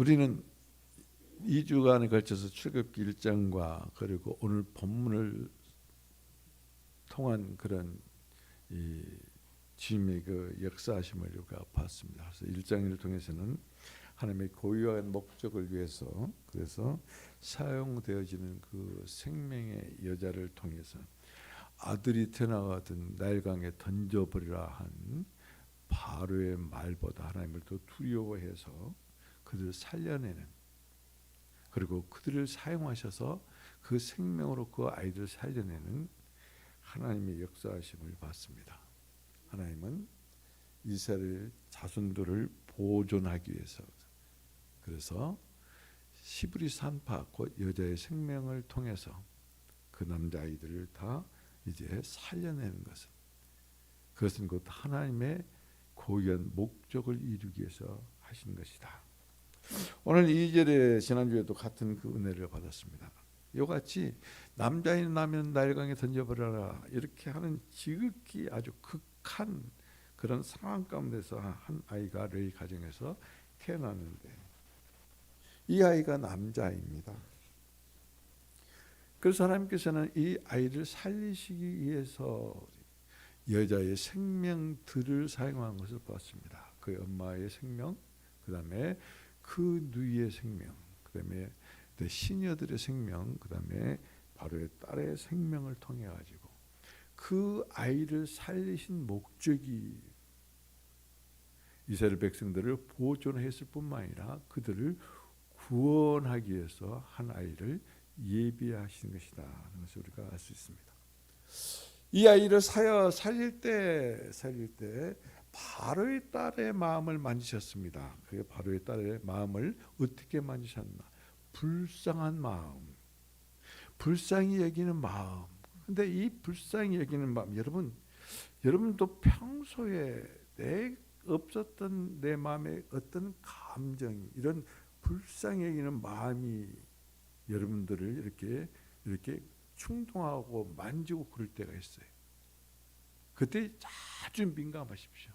우리는 2주간에 걸쳐서 출애굽기 1장과 그리고 오늘 본문을 통한 그런 이 주님의 그 역사하심을 우리가 봤습니다. 그래서 1장을 통해서는 하나님의 고유한 목적을 위해서 그래서 사용되어지는 그 생명의 여자를 통해서 아들이 태어나거든 나일강에 던져버리라 한 바로의 말보다 하나님을 더 두려워해서 그들을 살려내는, 그리고 그들을 사용하셔서 그 생명으로 그 아이들을 살려내는 하나님의 역사하심을 봤습니다. 하나님은 이스라엘 자손들을 보존하기 위해서, 그래서 시브리 산파 곧 여자의 생명을 통해서 그 남자아이들을 다 이제 살려내는 것은, 그것은 곧 하나님의 고유한 목적을 이루기 위해서 하신 것이다. 오늘 2절에 지난주에도 같은 그 은혜를 받았습니다. 이와 같이 남자인 나면 나일강에 던져버려라 이렇게 하는 지극히 아주 극한 그런 상황 가운데서 한 아이가 레위 가정에서 태어났는데 이 아이가 남자입니다. 그래서 하나님께서는 이 아이를 살리시기 위해서 여자의 생명들을 사용한 것을 봤습니다. 그 엄마의 생명, 그 다음에 그 누이의 생명, 그 다음에 시녀들의 생명, 그 다음에 바로의 딸의 생명을 통해 가지고 그 아이를 살리신 목적이 이스라엘 백성들을 보존했을 뿐만 아니라 그들을 구원하기 위해서 한 아이를 예비하신 것이다 하는 것을 우리가 알 수 있습니다. 이 아이를 살릴 때 바로의 딸의 마음을 만지셨습니다. 그 바로의 딸의 마음을 어떻게 만지셨나? 불쌍한 마음, 불쌍히 여기는 마음. 근데 이 불쌍히 여기는 마음, 여러분도 평소에 없었던 내 마음에 어떤 감정이, 이런 불쌍히 여기는 마음이 여러분들을 이렇게 충동하고 만지고 그럴 때가 있어요. 그때 아주 민감하십시오.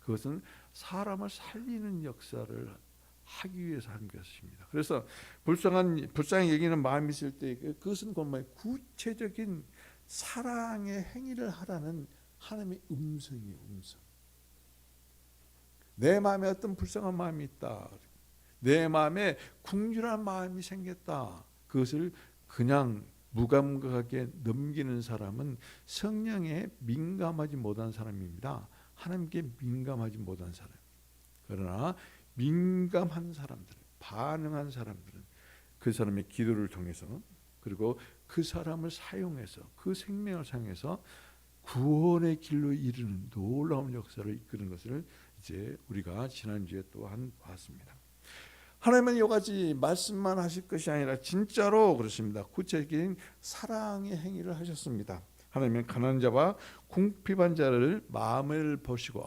그것은 사람을 살리는 역사를 하기 위해서 한 것입니다. 그래서 불쌍히 여기는 마음이 있을 때 그것은 구체적인 사랑의 행위를 하라는 하나님의 음성이에요. 음성. 내 마음에 어떤 불쌍한 마음이 있다. 내 마음에 긍휼한 마음이 생겼다. 그것을 그냥 무감각하게 넘기는 사람은 성령에 민감하지 못한 사람입니다. 하나님께 민감하지 못한 사람. 그러나 민감한 사람들, 반응한 사람들은 그 사람의 기도를 통해서, 그리고 그 사람을 사용해서, 그 생명을 사용해서 구원의 길로 이르는 놀라운 역사를 이끄는 것을 이제 우리가 지난주에 또한 봤습니다. 하나님은 이같이 말씀만 하실 것이 아니라 진짜로 그렇습니다. 구체적인 사랑의 행위를 하셨습니다. 하나님은 가난한 자와 궁핍한 자를 마음을 보시고,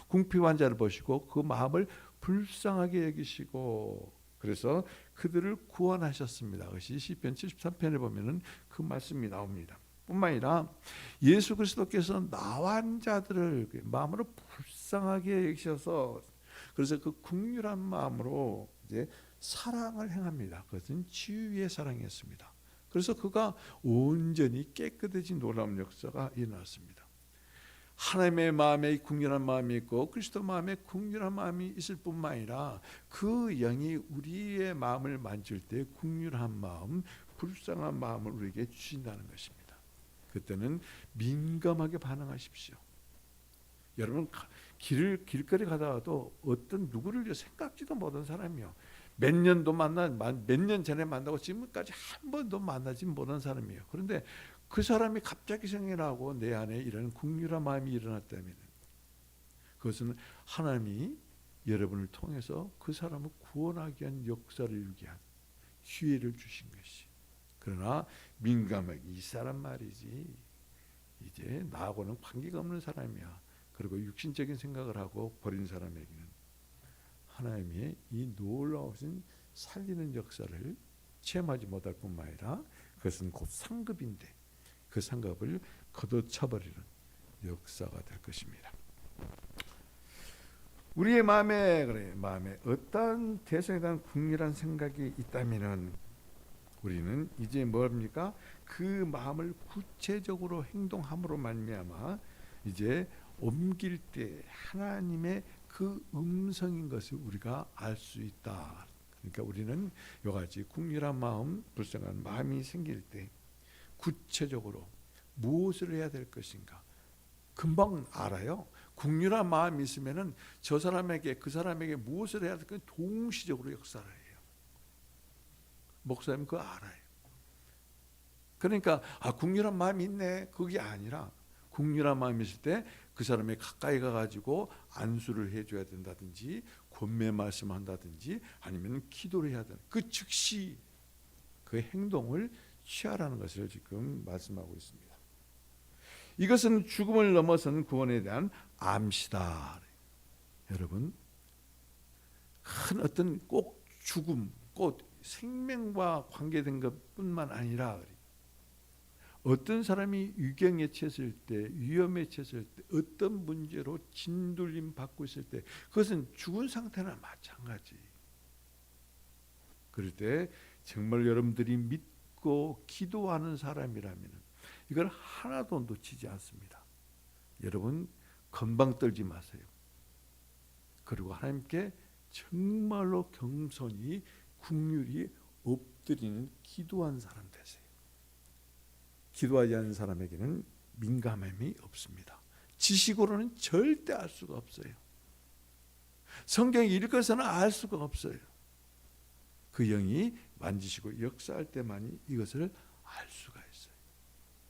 궁핍한 자를 보시고 그 마음을 불쌍하게 여기시고, 그래서 그들을 구원하셨습니다. 그것이 시편 73편에 보면은 그 말씀이 나옵니다. 뿐만 아니라 예수 그리스도께서 나환 자들을 마음으로 불쌍하게 여기셔서, 그래서 그 긍휼한 마음으로 이제 사랑을 행합니다. 그것은 치유의 사랑이었습니다. 그래서 그가 온전히 깨끗해진 놀라운 역사가 일어났습니다. 하나님의 마음에 긍휼한 마음이 있고 그리스도 마음에 긍휼한 마음이 있을 뿐만 아니라 그 영이 우리의 마음을 만질 때 긍휼한 마음, 불쌍한 마음을 우리에게 주신다는 것입니다. 그때는 민감하게 반응하십시오. 여러분 길거리 가다가도 어떤 누구를 생각지도 못한 사람이요, 몇 년 전에 만나고 지금까지 한 번도 만나지 못한 사람이에요. 그런데 그 사람이 갑자기 생겨나고 내 안에 이런 긍휼한 마음이 일어났다면 그것은 하나님이 여러분을 통해서 그 사람을 구원하기 위한 역사를 이루게 한 기회를 주신 것이. 그러나 민감하게 이 사람 말이지 이제 나하고는 관계가 없는 사람이야, 그리고 육신적인 생각을 하고 버린 사람에게는 하나님의 이 놀라우신 살리는 역사를 체험하지 못할 뿐만 아니라 그것은 곧 상급인데 그 상급을 걷어차버리는 역사가 될 것입니다. 우리의 마음에 어떠한 대상에 대한 국률한 생각이 있다면은 우리는 이제 뭡니까? 그 마음을 구체적으로 행동함으로 말미암아 이제 옮길 때 하나님의 그 음성인 것을 우리가 알 수 있다. 그러니까 우리는 이같이 국률한 마음, 불쌍한 마음이 생길 때 구체적으로 무엇을 해야 될 것인가 금방 알아요. 국률한 마음이 있으면은 저 사람에게 그 사람에게 무엇을 해야 될까 동시적으로 역사를 해요. 목사님 그거 알아요. 그러니까 국률한 마음이 있네 그게 아니라 국률한 마음이 있을 때 그 사람이 가까이 가가지고 안수를 해줘야 된다든지 권면 말씀한다든지 아니면 기도를 해야 되는 그 즉시 그 행동을 취하라는 것을 지금 말씀하고 있습니다. 이것은 죽음을 넘어선 구원에 대한 암시다. 여러분 큰 어떤 꼭 죽음, 꼭 생명과 관계된 것뿐만 아니라 어떤 사람이 위경에 처했을 때, 위험에 처했을 때, 어떤 문제로 진돌림 받고 있을 때 그것은 죽은 상태나 마찬가지. 그럴 때 정말 여러분들이 믿고 기도하는 사람이라면 이걸 하나도 놓치지 않습니다. 여러분 건방 떨지 마세요. 그리고 하나님께 정말로 겸손히 국률이 엎드리는 기도한 사람 되세요. 기도하지 않는 사람에게는 민감함이 없습니다. 지식으로는 절대 알 수가 없어요. 성경 읽어서는 알 수가 없어요. 그 영이 만지시고 역사할 때만이 이것을 알 수가 있어요.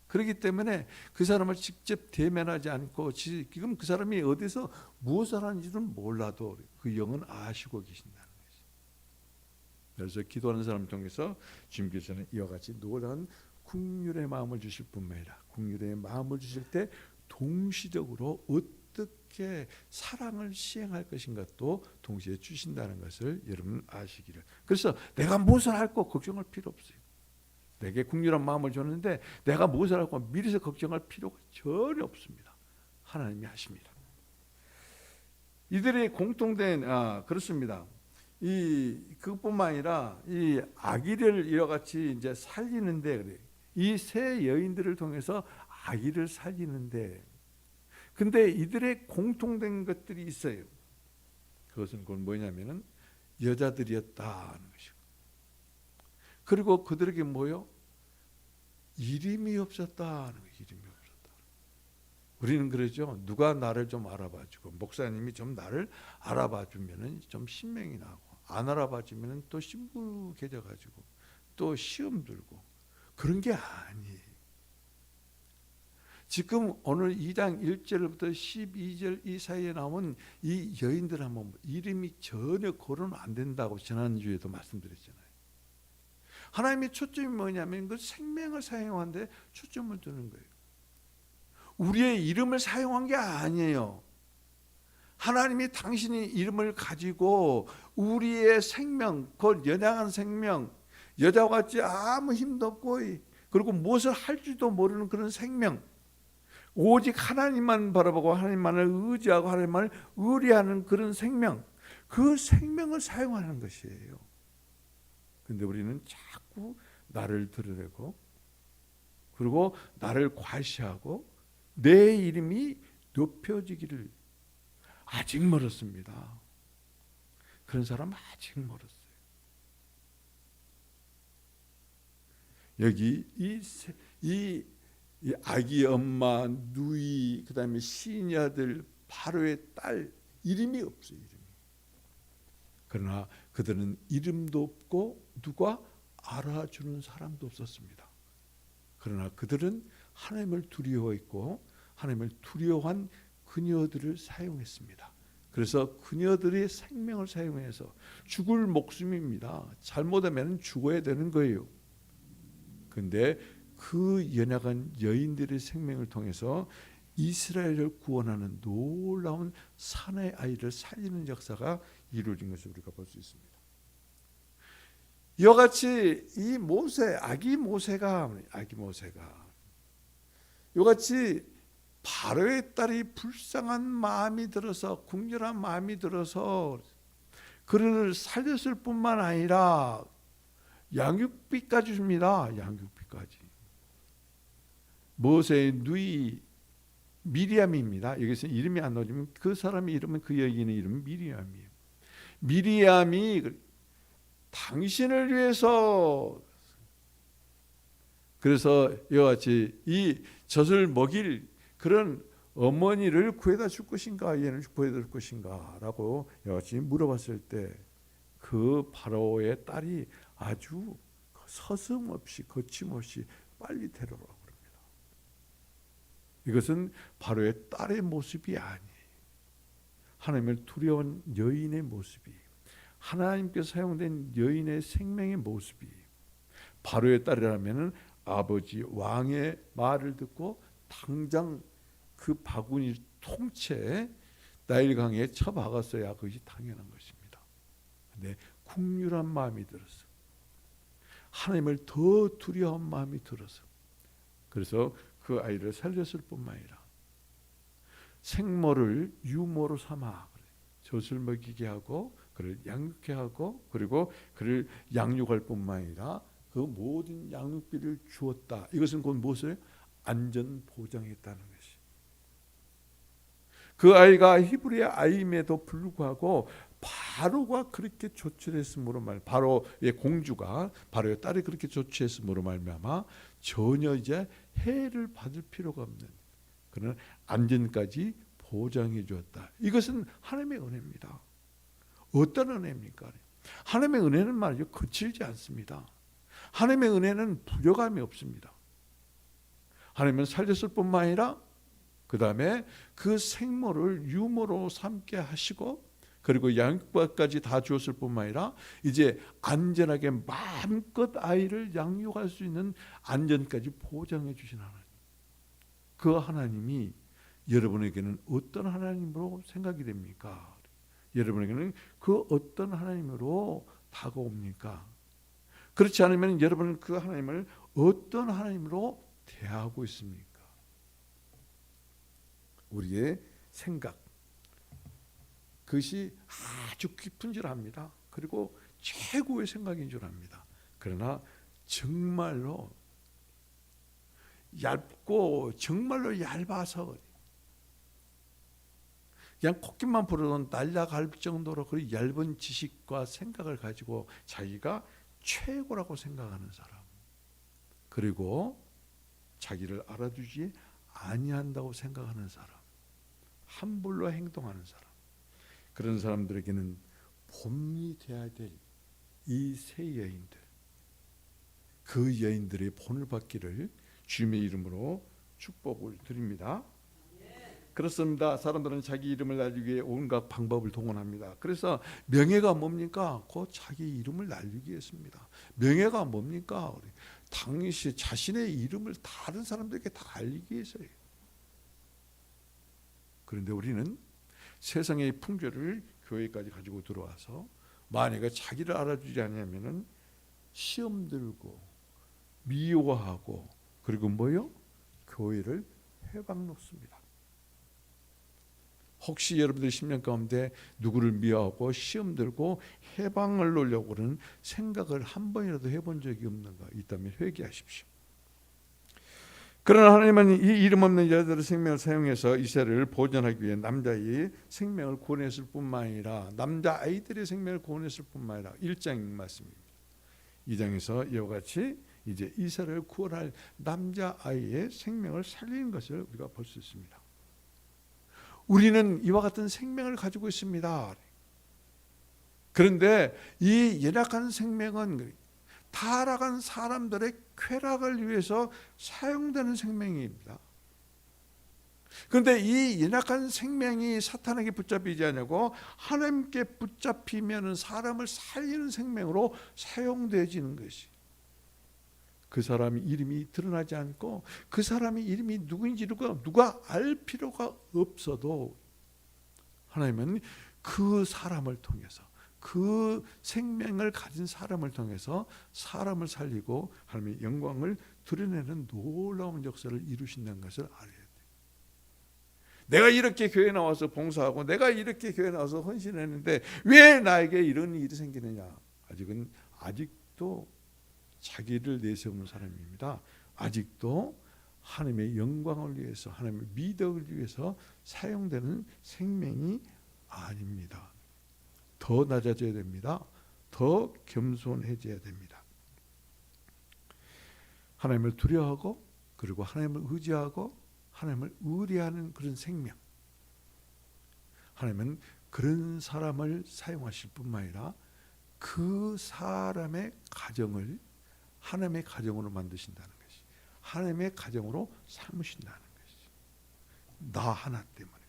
그렇기 때문에 그 사람을 직접 대면하지 않고 지금 그 사람이 어디서 무엇을 하는지는 몰라도 그 영은 아시고 계신다는 거죠. 그래서 기도하는 사람을 통해서 주님께서는 이와 같이 놀라운 국률의 마음을 주실 뿐만 아니라 국률의 마음을 주실 때 동시적으로 어떻게 사랑을 시행할 것인가도 동시에 주신다는 것을 여러분 아시기를. 그래서 내가 무엇을 할거 걱정할 필요 없어요. 내게 국률한 마음을 줬는데 내가 무엇을 할거 미리서 걱정할 필요가 전혀 없습니다. 하나님이 하십니다. 이들의 공통된 그렇습니다. 그것뿐만 아니라 이 아기를 이와 같이 이제 살리는데 그래. 이 세 여인들을 통해서 아기를 살리는데 근데 이들의 공통된 것들이 있어요. 그것은 뭐냐면은 여자들이었다는 것이고 그리고 그들에게 뭐요? 이름이 없었다는 거예요. 이름이 없었다. 우리는 그러죠. 누가 나를 좀 알아봐주고 목사님이 좀 나를 알아봐주면은 좀 신명이 나고 안 알아봐주면은 또 신부해져가지고 또 시험 들고 그런 게 아니에요. 지금 오늘 2장 1절부터 12절 이 사이에 나온 이 여인들 한번 이름이 전혀 거론 안 된다고 지난주에도 말씀드렸잖아요. 하나님의 초점이 뭐냐면 그 생명을 사용하는데 초점을 두는 거예요. 우리의 이름을 사용한 게 아니에요. 하나님이 당신의 이름을 가지고 우리의 생명, 그 연약한 생명, 여자와 같이 아무 힘도 없고 그리고 무엇을 할지도 모르는 그런 생명 오직 하나님만 바라보고 하나님만을 의지하고 하나님만을 의뢰하는 그런 생명 그 생명을 사용하는 것이에요. 그런데 우리는 자꾸 나를 드러내고 그리고 나를 과시하고 내 이름이 높여지기를 아직 멀었습니다. 그런 사람 아직 멀었어요. 여기 이 아기 엄마, 누이, 그 다음에 시녀들, 바로의 딸 이름이 없어요. 이름이. 그러나 그들은 이름도 없고 누가 알아주는 사람도 없었습니다. 그러나 그들은 하나님을 두려워했고 하나님을 두려워한 그녀들을 사용했습니다. 그래서 그녀들의 생명을 사용해서 죽을 목숨입니다. 잘못하면 죽어야 되는 거예요. 그런데 그 연약한 여인들의 생명을 통해서 이스라엘을 구원하는 놀라운 사나이 아이를 살리는 역사가 이루어진 것을 우리가 볼 수 있습니다. 이와 같이 이 모세, 아기 모세가 이와 같이 바로의 딸이 불쌍한 마음이 들어서, 궁절한 마음이 들어서 그를 살렸을 뿐만 아니라 양육비까지 줍니다. 양육비까지. 모세의 누이 미리암입니다. 여기서 이름이 안 나오지만 그 사람의 이름은, 그 여인의 이름은 미리암이에요. 미리암이 당신을 위해서, 그래서 이와 같이 이 젖을 먹일 그런 어머니를 구해다 줄 것인가, 얘를 구해다 줄 것인가 라고 이와 같이 물어봤을 때 그 바로의 딸이 아주 서슴없이, 거침없이 빨리 데려오라고 합니다. 이것은 바로의 딸의 모습이 아니에요. 하나님을 두려운 여인의 모습이, 하나님께서 사용된 여인의 생명의 모습이, 바로의 딸이라면 아버지 왕의 말을 듣고 당장 그 바구니 통째에 나일강에 쳐박았어야 그것이 당연한 것입니다. 근데 국률한 마음이 들어서, 하나님을 더 두려운 마음이 들어서, 그래서 그 아이를 살렸을 뿐만 아니라 생모를 유모로 삼아 젖을 먹이게 하고 그를 양육케 하고, 그리고 그를 양육할 뿐만 아니라 그 모든 양육비를 주었다. 이것은 곧 무엇을? 안전 보장했다는 것이. 그 아이가 히브리의 아이임에도 불구하고 바로가 그렇게 조치했으므로 바로의 공주가, 바로의 딸이 그렇게 조치했으므로 말미암아 전혀 이제 해를 받을 필요가 없는 그런 안전까지 보장해 주었다. 이것은 하나님의 은혜입니다. 어떤 은혜입니까? 하나님의 은혜는 말이죠, 거칠지 않습니다. 하나님의 은혜는 부족함이 없습니다. 하나님은 살렸을 뿐만 아니라 그 다음에 그 생모를 유모로 삼게 하시고, 그리고 양육비까지 다 주었을 뿐만 아니라 이제 안전하게 마음껏 아이를 양육할 수 있는 안전까지 보장해 주신 하나님. 그 하나님이 여러분에게는 어떤 하나님으로 생각이 됩니까? 여러분에게는 그 어떤 하나님으로 다가옵니까? 그렇지 않으면 여러분은 그 하나님을 어떤 하나님으로 대하고 있습니까? 우리의 생각, 그것이 아주 깊은 줄 압니다. 그리고 최고의 생각인 줄 압니다. 그러나 정말로 얇고, 정말로 얇아서 그냥 코끼만 부르던 날아갈 정도로 그 얇은 지식과 생각을 가지고 자기가 최고라고 생각하는 사람, 그리고 자기를 알아주지 아니한다고 생각하는 사람, 함부로 행동하는 사람, 그런 사람들에게는 본이 되어야 될 이 세 여인들, 그 여인들의 본을 받기를 주님의 이름으로 축복을 드립니다. 그렇습니다. 사람들은 자기 이름을 알리기 위해 온갖 방법을 동원합니다. 그래서 명예가 뭡니까? 곧 자기 이름을 날리기 위해서입니다. 명예가 뭡니까? 당시 자신의 이름을 다른 사람들에게 다 알리기 위해서예요. 그런데 우리는 세상의 풍조를 교회까지 가지고 들어와서 만약에 자기를 알아주지 않으면 시험 들고 미워하고, 그리고 뭐요? 교회를 해방 놓습니다. 혹시 여러분들 10년 가운데 누구를 미워하고 시험 들고 해방을 놓으려고 하는 생각을 한 번이라도 해본 적이 없는가? 있다면 회개하십시오. 그러나 하나님은 이 이름 없는 여자들의 생명을 사용해서 이스라엘을 보존하기 위해 남자의 생명을 구원했을 뿐만 아니라 남자아이들의 생명을 구원했을 뿐만 아니라 1장 말씀입니다. 2장에서 이와 같이 이제 이스라엘을 구원할 남자아이의 생명을 살리는 것을 우리가 볼 수 있습니다. 우리는 이와 같은 생명을 가지고 있습니다. 그런데 이 연약한 생명은 타락한 사람들의 쾌락을 위해서 사용되는 생명입니다. 그런데 이 연약한 생명이 사탄에게 붙잡히지 않고 하나님께 붙잡히면 사람을 살리는 생명으로 사용되어지는 것이, 그 사람의 이름이 드러나지 않고 그 사람의 이름이 누구인지 누가 알 필요가 없어도 하나님은 그 사람을 통해서, 그 생명을 가진 사람을 통해서 사람을 살리고 하나님의 영광을 드러내는 놀라운 역사를 이루신다는 것을 알아야 돼요. 내가 이렇게 교회 나와서 봉사하고 내가 이렇게 교회 나와서 헌신했는데 왜 나에게 이런 일이 생기느냐. 아직도 자기를 내세우는 사람입니다. 아직도 하나님의 영광을 위해서, 하나님의 미덕을 위해서 사용되는 생명이 아닙니다. 더 낮아져야 됩니다. 더 겸손해져야 됩니다. 하나님을 두려워하고, 그리고 하나님을 의지하고 하나님을 의뢰하는 그런 생명. 하나님은 그런 사람을 사용하실 뿐만 아니라 그 사람의 가정을 하나님의 가정으로 만드신다는 것이, 하나님의 가정으로 삼으신다는 것이, 나 하나 때문에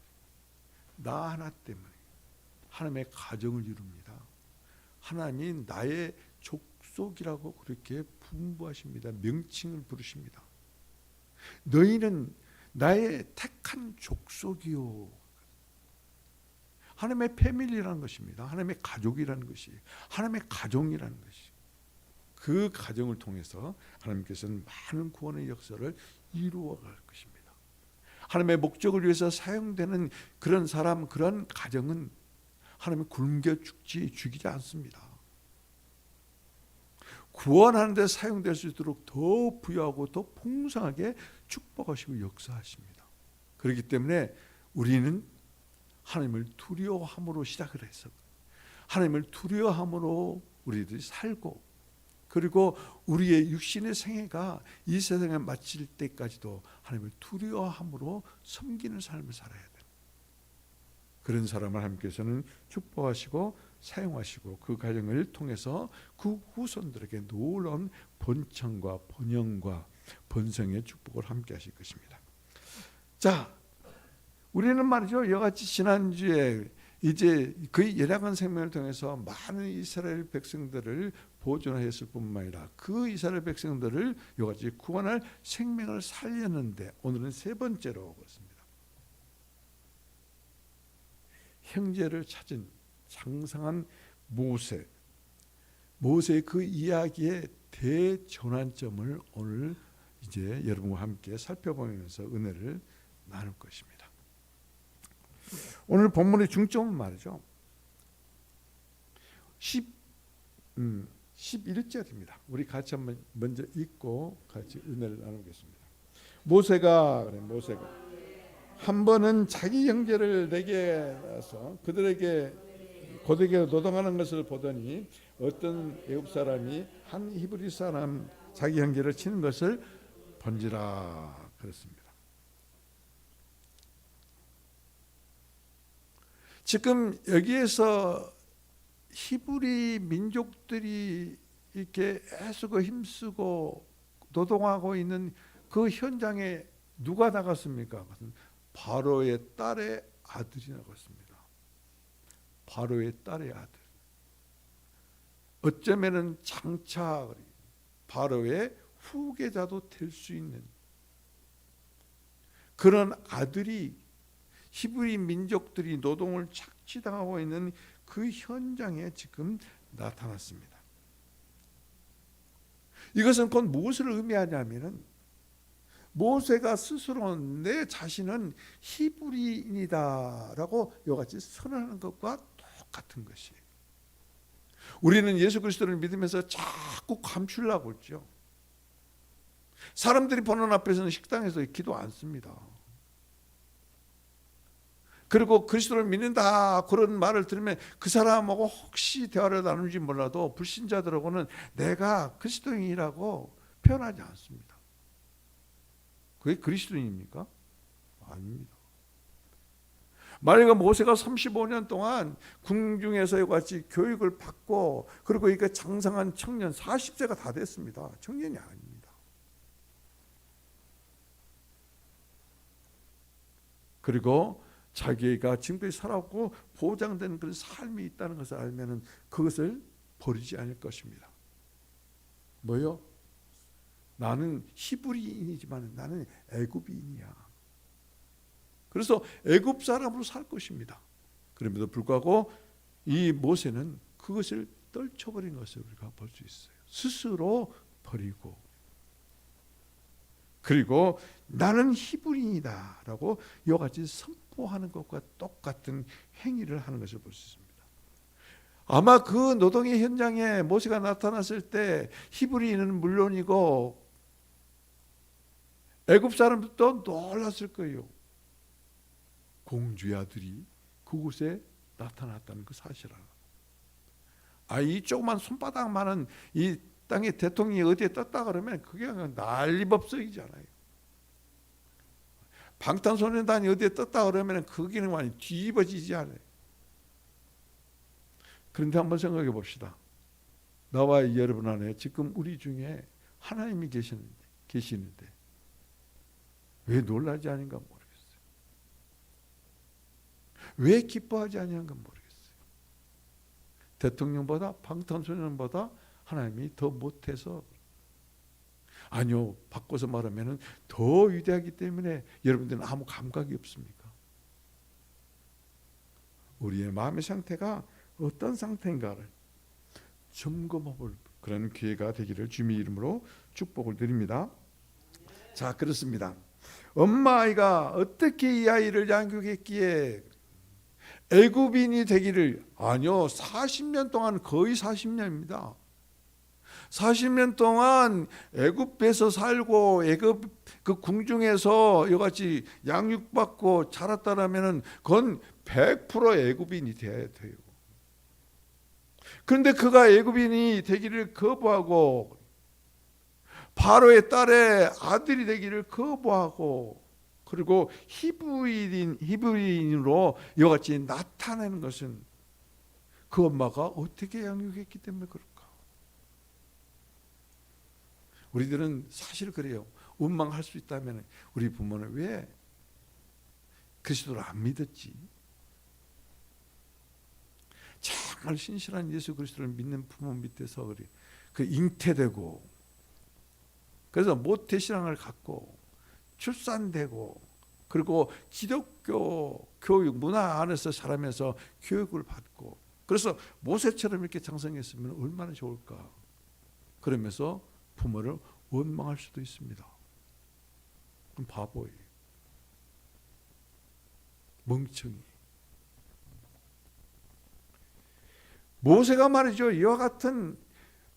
하나님의 가정을 이룹니다. 하나님이 나의 족속이라고 그렇게 분부하십니다. 명칭을 부르십니다. 너희는 나의 택한 족속이요. 하나님의 패밀리라는 것입니다. 하나님의 가족이라는 것이, 하나님의 가정이라는 것이, 그 가정을 통해서 하나님께서는 많은 구원의 역사를 이루어갈 것입니다. 하나님의 목적을 위해서 사용되는 그런 사람, 그런 가정은 하나님이 굶겨 죽이지 않습니다. 구원하는 데 사용될 수 있도록 더 부여하고 더 풍성하게 축복하시고 역사하십니다. 그렇기 때문에 우리는 하나님을 두려워함으로 시작을 해서 하나님을 두려워함으로 우리들이 살고, 그리고 우리의 육신의 생애가 이 세상에 마칠 때까지도 하나님을 두려워함으로 섬기는 삶을 살아야 돼요. 그런 사람을 하나님께서는 축복하시고 사용하시고 그 가정을 통해서 그 후손들에게 놀라운 번창과 번영과 번성의 축복을 함께 하실 것입니다. 자, 우리는 말이죠, 이같이 지난주에 이제 그 연약한 생명을 통해서 많은 이스라엘 백성들을 보존했을 뿐만 아니라 그 이스라엘 백성들을 이같이 구원할 생명을 살렸는데, 오늘은 세 번째로 그렇습니다. 형제를 찾은 장성한 모세의 그 이야기의 대전환점을 오늘 이제 여러분과 함께 살펴보면서 은혜를 나눌 것입니다. 오늘 본문의 중점은 말이죠, 11절입니다. 우리 같이 한번 먼저 읽고 같이 은혜를 나누겠습니다. 모세가 한 번은 자기 형제를 내게 와서 그들에게 고되게 노동하는 것을 보더니 어떤 애굽 사람이 한 히브리 사람 자기 형제를 치는 것을 본지라. 그렇습니다. 지금 여기에서 히브리 민족들이 이렇게 애쓰고 힘쓰고 노동하고 있는 그 현장에 누가 나갔습니까? 바로의 딸의 아들이 나갔습니다. 바로의 딸의 아들. 어쩌면은 장차 바로의 후계자도 될 수 있는 그런 아들이 히브리 민족들이 노동을 착취당하고 있는 그 현장에 지금 나타났습니다. 이것은 곧 무엇을 의미하냐면은 모세가 스스로 내 자신은 히브리인이다라고 이같이 선언하는 것과 똑같은 것이에요. 우리는 예수 그리스도를 믿으면서 자꾸 감추려고 했죠. 사람들이 보는 앞에서는 식당에서 기도 안 씁니다. 그리고 그리스도를 믿는다 그런 말을 들으면 그 사람하고 혹시 대화를 나누는지 몰라도 불신자들하고는 내가 그리스도인이라고 표현하지 않습니다. 그게 그리스도인입니까? 아닙니다. 만약에 모세가 35년 동안 궁중에서 같이 교육을 받고 그리고 이게 장성한 청년 40세가 다 됐습니다. 청년이 아닙니다. 그리고 자기가 지금까지 살았고 보장된 그런 삶이 있다는 것을 알면은 그것을 버리지 않을 것입니다. 뭐요? 나는 히브리인이지만 나는 애굽인이야. 그래서 애굽 사람으로 살 것입니다. 그럼에도 불구하고 이 모세는 그것을 떨쳐버린 것을 우리가 볼 수 있어요. 스스로 버리고, 그리고 나는 히브리인이다라고 이와 같이 선포 기뻐하는 것과 똑같은 행위를 하는 것을 볼 수 있습니다. 아마 그 노동의 현장에 모세가 나타났을 때 히브리인은 물론이고 애굽 사람들도 놀랐을 거예요. 공주의 아들이 그곳에 나타났다는 그 사실을. 이 조그만 손바닥만한 이 땅의 대통령이 어디에 떴다 그러면 그게 난리법석이잖아요. 방탄소년단이 어디에 떴다 그러면 그게 많이 뒤집어지지 않아요. 그런데 한번 생각해 봅시다. 나와 여러분 안에 지금 우리 중에 하나님이 계시는데 왜 놀라지 않은가 모르겠어요. 왜 기뻐하지 않는가 모르겠어요. 대통령보다 방탄소년단보다 하나님이 더 못해서. 아니요, 바꿔서 말하면 더 위대하기 때문에 여러분들은 아무 감각이 없습니까? 우리의 마음의 상태가 어떤 상태인가를 점검해볼 그런 기회가 되기를 주님의 이름으로 축복을 드립니다. 자, 그렇습니다. 엄마 아이가 어떻게 이 아이를 양육했기에 애굽인이 되기를. 아니요, 40년 동안, 거의 40년입니다. 40년 동안 애굽에서 살고 애굽 그 궁중에서 이같이 양육받고 자랐다라면은 그건 100% 애굽인이 되어야 돼요. 그런데 그가 애굽인이 되기를 거부하고 바로의 딸의 아들이 되기를 거부하고 그리고 히브리인으로 이같이 나타내는 것은 그 엄마가 어떻게 양육했기 때문에 그럴까? 우리들은 사실 그래요. 원망할 수 있다면 우리 부모는 왜 그리스도를 안 믿었지? 정말 신실한 예수 그리스도를 믿는 부모 밑에서 그래. 그 잉태되고 그래서 모태신앙을 갖고 출산되고 그리고 기독교 교육 문화 안에서 자라면서 교육을 받고 그래서 모세처럼 이렇게 장성했으면 얼마나 좋을까? 그러면서 부모를 원망할 수도 있습니다. 그럼 바보예요. 멍청이. 모세가 말이죠. 이와 같은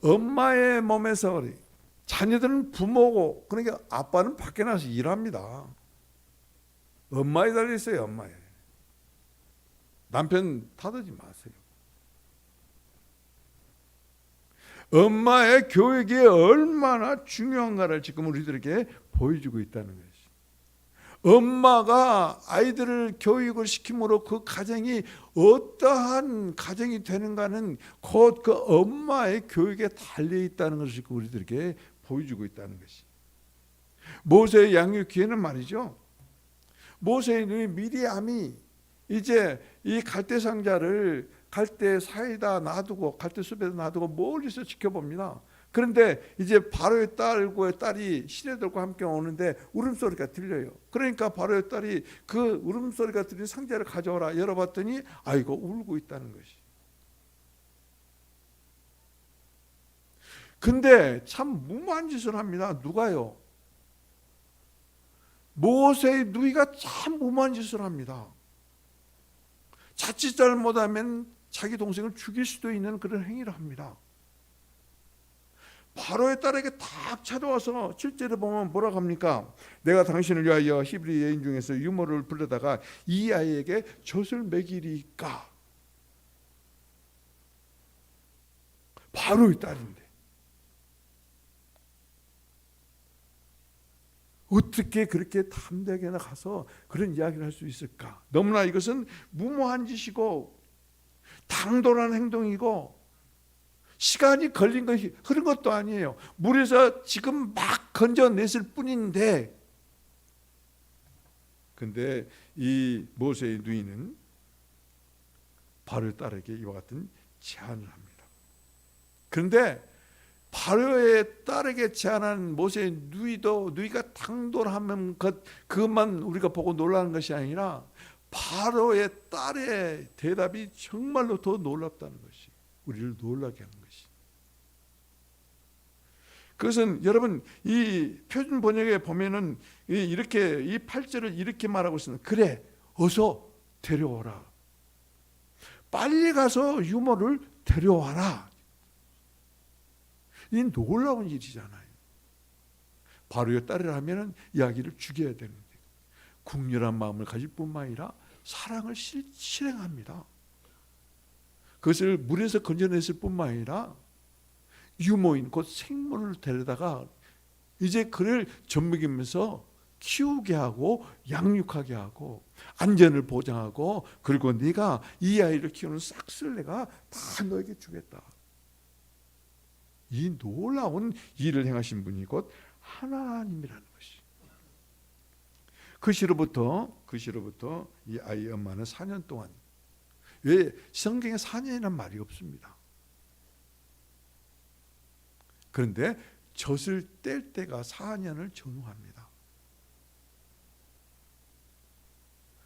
엄마의 몸에서 자녀들은 부모고 그러니까 아빠는 밖에 나가서 일합니다. 엄마에 달려있어요. 엄마에. 남편 타들지 마세요. 엄마의 교육이 얼마나 중요한가를 지금 우리들에게 보여주고 있다는 것이. 엄마가 아이들을 교육을 시킴으로 그 가정이 어떠한 가정이 되는가는 곧 그 엄마의 교육에 달려있다는 것을 지금 우리들에게 보여주고 있다는 것이. 모세의 양육 기회는 말이죠. 모세의 누이 미리암이 이제 이 갈대 상자를 갈대 사이에다 놔두고 갈대 숲에다 놔두고 멀리서 지켜봅니다. 그런데 이제 바로의 딸이 시내들과 함께 오는데 울음소리가 들려요. 그러니까 바로의 딸이 그 울음소리가 들린 상자를 가져오라 열어봤더니 아이고 울고 있다는 것이. 근데 참 무모한 짓을 합니다. 누가요? 모세의 누이가 참 무모한 짓을 합니다. 자칫 잘못하면 자기 동생을 죽일 수도 있는 그런 행위를 합니다. 바로의 딸에게 탁 찾아와서 7절에 보면 뭐라고 합니까? 내가 당신을 위하여 히브리 여인 중에서 유모를 불러다가 이 아이에게 젖을 먹이리까? 바로의 딸인데 어떻게 그렇게 담대하게 가서 그런 이야기를 할 수 있을까? 너무나 이것은 무모한 짓이고 당돌한 행동이고 시간이 걸린 것이 그런 것도 아니에요. 물에서 지금 막 건져냈을 뿐인데 근데 이 모세의 누이는 바로의 딸에게 이와 같은 제안을 합니다. 그런데 바로의 딸에게 제안한 모세의 누이가 당돌하면 그것만 우리가 보고 놀라는 것이 아니라 바로의 딸의 대답이 정말로 더 놀랍다는 것이 우리를 놀라게 하는 것이. 그것은 여러분 이 표준 번역에 보면은 이렇게 이 8절을 이렇게 말하고 있습니다. 그래 어서 데려오라. 빨리 가서 유모를 데려와라. 이 놀라운 일이잖아요. 바로의 딸이라면 이 아기를 죽여야 되는데 국률한 마음을 가질 뿐만 아니라 사랑을 실행합니다. 그것을 물에서 건져냈을 뿐만 아니라 유모인 곧 생물을 데려다가 이제 그를 젖먹이면서 키우게 하고 양육하게 하고 안전을 보장하고 그리고 네가 이 아이를 키우는 싹쓸 내가 다 너에게 주겠다. 이 놀라운 일을 행하신 분이 곧 하나님이라는 것이. 그 시로부터 이 아이의 엄마는 4년 동안, 왜 성경에 4년이라는 말이 없습니다. 그런데 젖을 뗄 때가 4년을 전후합니다.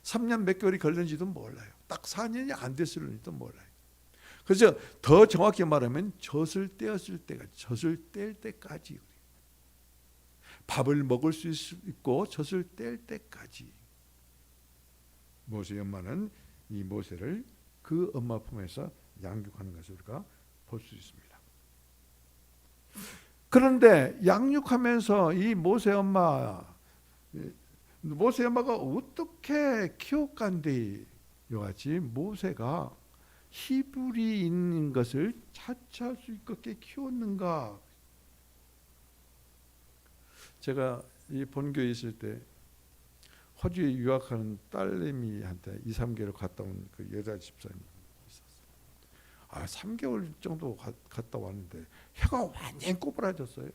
3년 몇 개월이 걸렸는지도 몰라요. 딱 4년이 안 됐을지도 몰라요. 그래서 더 정확히 말하면 젖을 떼었을 때가, 젖을 뗄 때까지, 밥을 먹을 수 있고 젖을 뗄 때까지 모세의 엄마는 이 모세를 그 엄마 품에서 양육하는 것을 우리가 볼 수 있습니다. 그런데 양육하면서 이 모세 엄마가 어떻게 키웠간데 요같이 모세가 히브리인인 것을 차치할 수 있게 키웠는가. 제가 이 본교에 있을 때 호주에 유학하는 딸내미한테 2, 3개월 갔다 온 그 여자 집사님이 있었어요. 3개월 정도 갔다 왔는데 혀가 완전히 꼬부라졌어요.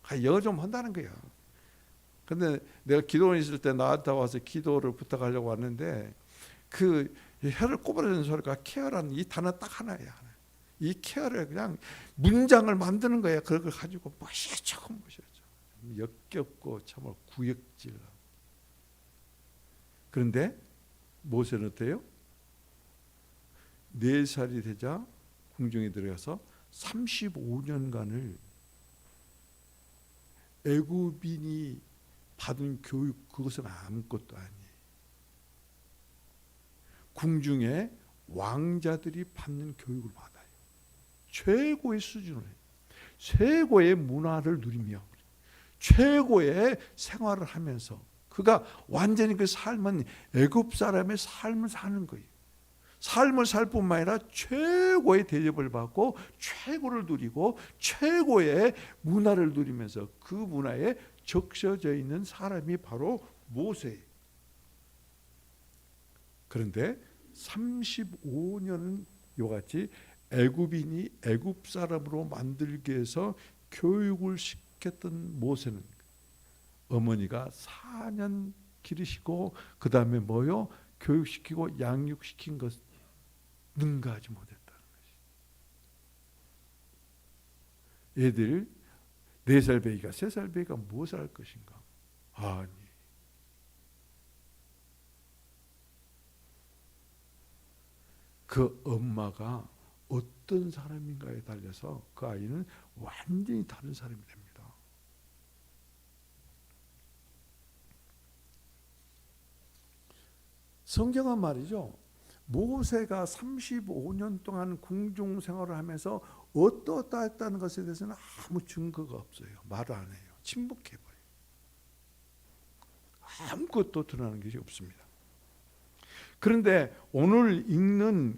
혀가. 영어 좀 한다는 거야. 근데 내가 기도원에 있을 때 나한테 와서 기도를 부탁하려고 왔는데 그 혀를 꼬부라지는 소리가 케어라는 이 단어 딱 하나야. 이 케어를 그냥 문장을 만드는 거야. 그걸 가지고 멋있죠. 역겹고 참으로 구역질. 그런데 모세는 어때요? 4살이 되자 궁정에 들어가서 35년간을 애굽인이 받은 교육, 그것은 아무것도 아니에요. 궁중에 왕자들이 받는 교육을 받아요. 최고의 수준을, 최고의 문화를 누리며 최고의 생활을 하면서 그가 완전히 그 삶은 애굽 사람의 삶을 사는 거예요. 삶을 살 뿐만 아니라 최고의 대접을 받고 최고를 누리고 최고의 문화를 누리면서 그 문화에 적셔져 있는 사람이 바로 모세예요. 그런데 35년은 이같이 애굽인이 애굽 사람으로 만들기 위해서 교육을 시켰던 모세는 어머니가 4년 기르시고 그 다음에 뭐요? 교육시키고 양육시킨 것 능가하지 못했다는 것이. 애들 4살 배기가 3살 배기가 무엇을 할 것인가? 아니, 그 엄마가 어떤 사람인가에 달려서 그 아이는 완전히 다른 사람이 됩니다. 성경은 말이죠, 모세가 35년 동안 궁중 생활을 하면서 어떠었다 했다는 것에 대해서는 아무 증거가 없어요. 말을 안 해요. 침묵해버려요. 아무것도 드러나는 것이 없습니다. 그런데 오늘 읽는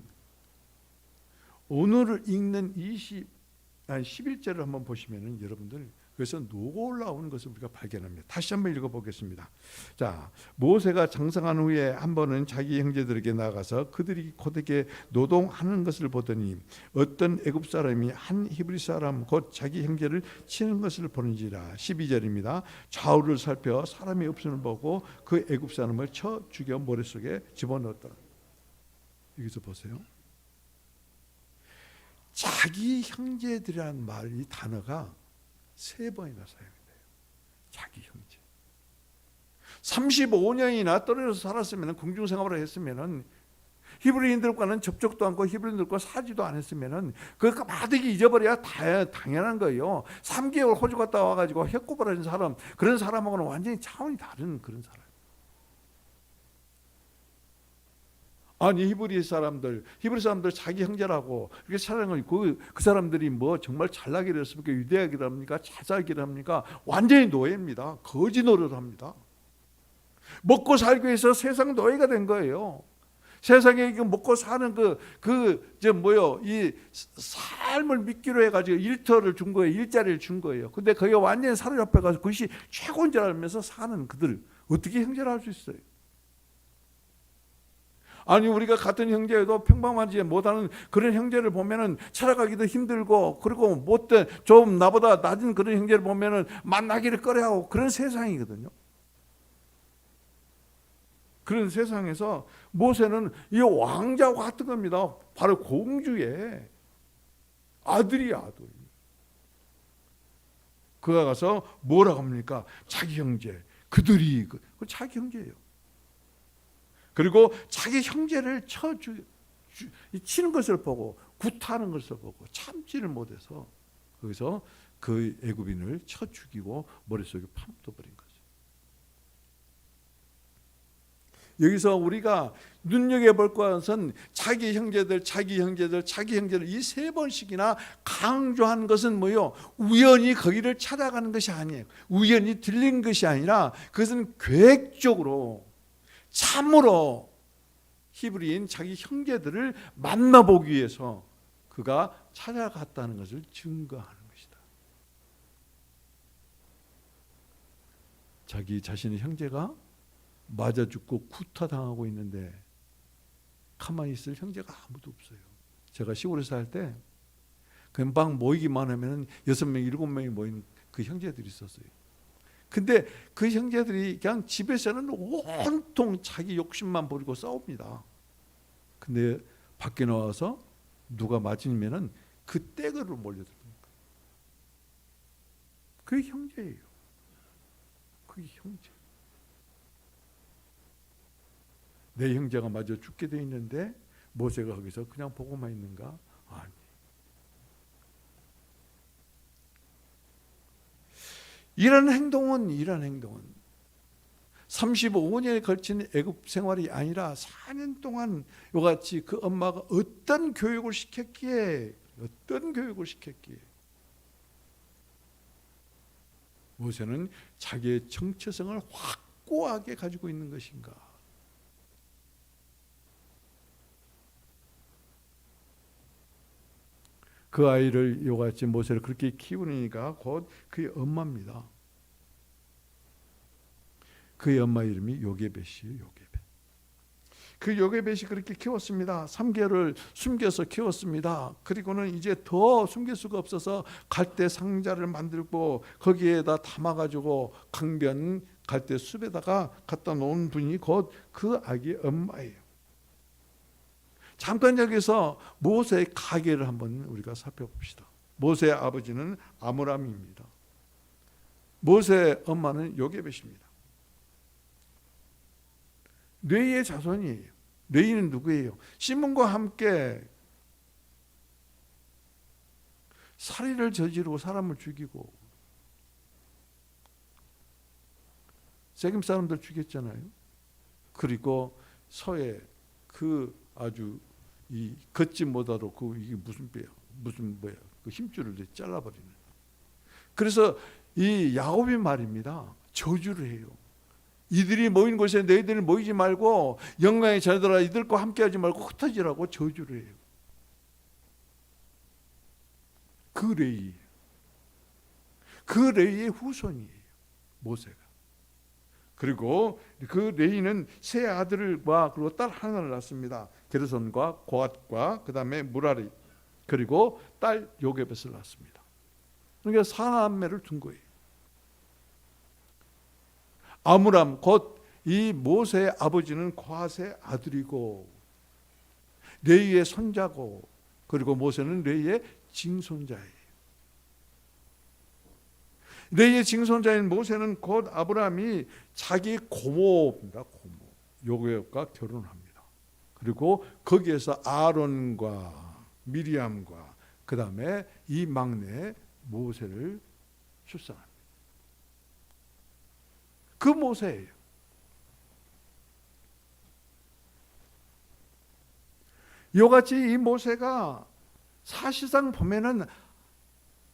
11절을 한번 보시면은 여러분들 그래서 놀라운 것을 우리가 발견합니다. 다시 한번 읽어보겠습니다. 자, 모세가 장성한 후에 한 번은 자기 형제들에게 나가서 그들이 곧게 노동하는 것을 보더니 어떤 애굽 사람이 한 히브리 사람 곧 자기 형제를 치는 것을 보는지라. 12절입니다. 좌우를 살펴 사람이 없음을 보고 그 애굽 사람을 쳐 죽여 모래 속에 집어넣었더라. 여기서 보세요. 자기 형제들이라는 말, 이 단어가 3번이나 사용돼요. 자기 형제. 35년이나 떨어져서 살았으면, 궁중 생활을 했으면, 히브리인들과는 접촉도 않고 히브리인들과 사지도 않았으면 그거 마득히 잊어버려야 당연한 거예요. 3개월 호주 갔다 와가지고 혀 꼬부라진 사람, 그런 사람하고는 완전히 차원이 다른 그런 사람. 아니 히브리 사람들 자기 형제라고 이렇게 사랑을 그 사람들이 뭐 정말 잘나기를 했습니까? 유대하기를 합니까? 잘 살기를 합니까? 완전히 노예입니다. 거지 노릇을 합니다. 먹고 살기 위해서 세상 노예가 된 거예요. 세상에 먹고 사는 이 삶을 믿기로 해가지고 일터를 준 거예요. 일자리를 준 거예요. 근데 그게 완전히 사로잡혀가서 그것이 최고인 줄 알면서 사는 그들 어떻게 형제를 할 수 있어요? 아니 우리가 같은 형제여도 평범하지 못하는 그런 형제를 보면은 살아가기도 힘들고, 그리고 못된 좀 나보다 낮은 그런 형제를 보면은 만나기를 꺼려하고 그런 세상이거든요. 그런 세상에서 모세는 이 왕자와 같은 겁니다. 바로 공주의 아들이야, 아들. 그가 가서 뭐라고 합니까? 자기 형제, 그들이 자기 형제예요. 그리고 자기 형제를 치는 것을 보고, 구타하는 것을 보고 참지를 못해서 거기서 그 애굽인을 쳐 죽이고 머릿속에 파묻어버린 거죠. 여기서 우리가 눈여겨볼 것은 자기 형제들 이 세 번씩이나 강조한 것은 뭐요? 우연히 거기를 찾아가는 것이 아니에요. 우연히 들린 것이 아니라 그것은 계획적으로 참으로 히브리인 자기 형제들을 만나보기 위해서 그가 찾아갔다는 것을 증거하는 것이다. 자기 자신의 형제가 맞아 죽고 구타당하고 있는데 가만히 있을 형제가 아무도 없어요. 제가 시골에 살 때 금방 모이기만 하면 6명, 7명이 모인 그 형제들이 있었어요. 근데 그 형제들이 그냥 집에서는 온통 자기 욕심만 부리고 싸웁니다. 근데 밖에 나와서 누가 맞으면은 그 떼거로 몰려듭니다. 그게 형제예요. 그게 형제. 내 형제가 마저 죽게 돼 있는데 모세가 거기서 그냥 보고만 있는가? 아니. 이런 행동은 35년에 걸친 애굽 생활이 아니라 4년 동안 이같이 그 엄마가 어떤 교육을 시켰기에 모세는 자기의 정체성을 확고하게 가지고 있는 것인가? 그 아이를 이같이 모세를 그렇게 키우니까 곧 그의 엄마입니다. 그의 엄마 이름이 요게벳이에요. 요게벳. 그 요게벳이 그렇게 키웠습니다. 3개월을 숨겨서 키웠습니다. 그리고는 이제 더 숨길 수가 없어서 갈대 상자를 만들고 거기에다 담아가지고 강변 갈대 숲에다가 갖다 놓은 분이 곧 그 아기의 엄마예요. 잠깐 여기서 모세의 가계를 한번 우리가 살펴봅시다. 모세의 아버지는 아므람입니다. 모세의 엄마는 요게벳입니다. 뇌의 자손이에요. 뇌이는 누구예요? 시몬과 함께 살인을 저지르고 사람을 죽이고 세겜 사람들 죽였잖아요. 그리고 서에 그 아주 이 걷지 못하도록 이게 무슨 그 힘줄을 잘라버리는. 그래서 이 야곱이 말입니다. 저주를 해요. 이들이 모인 곳에 너희들 모이지 말고 영광의 자녀들아 이들과 함께하지 말고 흩어지라고 저주를 해요. 그 레위의 후손이에요. 모세가. 그리고 그 레위는 세 아들과 그리고 딸 하나를 낳습니다. 게르손과 고앗과 그 다음에 무라리 그리고 딸 요게벳을 낳습니다. 그러니까 사남매를 둔 거예요. 아므람 곧 이 모세의 아버지는 고앗의 아들이고 레위의 손자고 그리고 모세는 레위의 징손자예요. 레위의 징손자인 모세는 곧 아브라함이 자기 고모입니다. 고모 요게벳과 결혼을 합니다. 그리고 거기에서 아론과 미리암과 그 다음에 이 막내 모세를 출산합니다. 그 모세예요. 이와 같이 이 모세가 사실상 보면은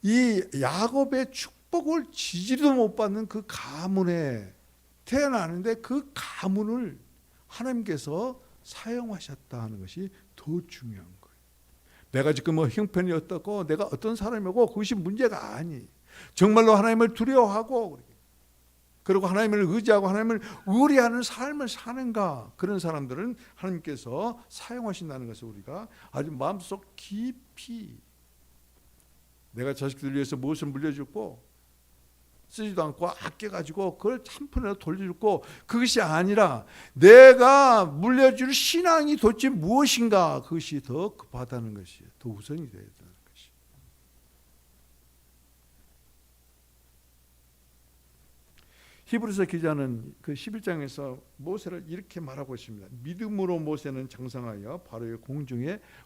이 야곱의 축복을 지지도 못 받는 그 가문에 태어나는데 그 가문을 하나님께서 사용하셨다 하는 것이 더 중요한 거예요. 내가 지금 뭐 형편이 어떻고 내가 어떤 사람이고 그것이 문제가 아니. 정말로 하나님을 두려워하고 그리고 하나님을 의지하고 하나님을 의뢰하는 삶을 사는가, 그런 사람들은 하나님께서 사용하신다는 것을 우리가 아주 마음속 깊이, 내가 자식들 위해서 무엇을 물려주고 쓰지도 않고 아껴가지고 그걸 한푼이라도 돌려주고, 그것이 아니라 내가 물려줄 신앙이 도대체 무엇인가, 그것이 더 급하다는 것이, 더 우선이 되어야 되는 것이. 히브리서 기자는 그 11장에서 모세를 이렇게 말하고 있습니다. 믿음으로 모세는 장성하여 바로의